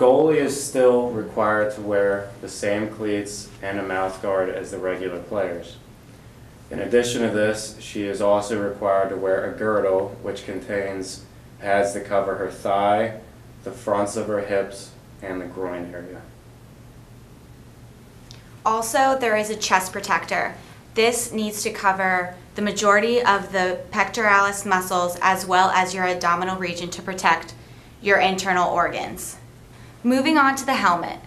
goalie is still required to wear the same cleats and a mouth guard as the regular players. In addition to this, she is also required to wear a girdle, which contains pads to cover her thigh, the fronts of her hips, and the groin area. Also, there is a chest protector. This needs to cover the majority of the pectoralis muscles as well as your abdominal region to protect your internal organs. Moving on to the helmet.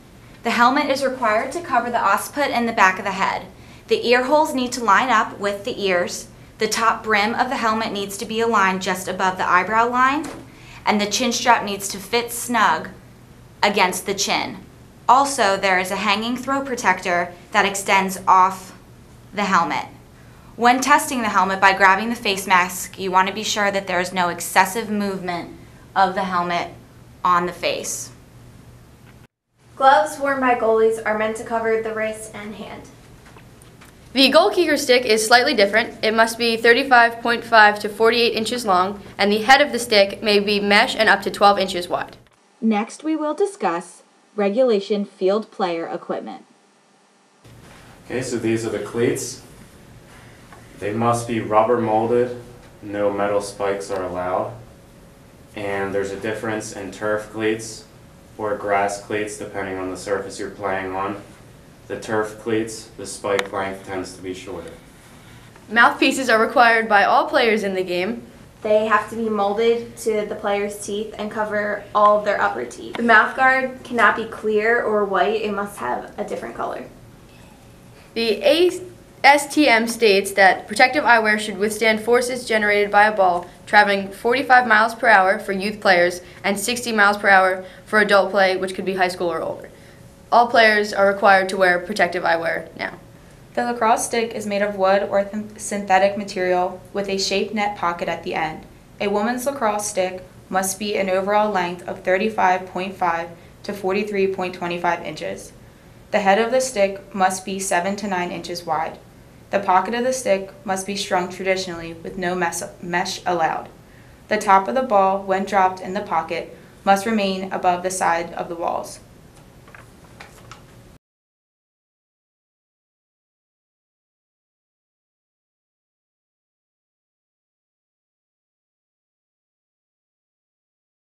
The helmet is required to cover the occiput and the back of the head. The ear holes need to line up with the ears. The top brim of the helmet needs to be aligned just above the eyebrow line, and the chin strap needs to fit snug against the chin. Also, there is a hanging throat protector that extends off the helmet. When testing the helmet by grabbing the face mask, you want to be sure that there is no excessive movement of the helmet on the face. Gloves worn by goalies are meant to cover the wrist and hand. The goalkeeper stick is slightly different. It must be 35.5 to 48 inches long, and the head of the stick may be mesh and up to 12 inches wide. Next, we will discuss regulation field player equipment. Okay, so these are the cleats. They must be rubber molded, no metal spikes are allowed. And there's a difference in turf cleats or grass cleats depending on the surface you're playing on. The turf cleats, the spike length tends to be shorter. Mouthpieces are required by all players in the game. They have to be molded to the player's teeth and cover all of their upper teeth. The mouth guard cannot be clear or white, it must have a different color. The ASTM states that protective eyewear should withstand forces generated by a ball traveling 45 miles per hour for youth players and 60 miles per hour for adult play, which could be high school or older. All players are required to wear protective eyewear now. The lacrosse stick is made of wood or synthetic material with a shaped net pocket at the end. A woman's lacrosse stick must be an overall length of 35.5 to 43.25 inches. The head of the stick must be 7 to 9 inches wide. The pocket of the stick must be strung traditionally with no mesh allowed. The top of the ball, when dropped in the pocket, must remain above the side of the walls.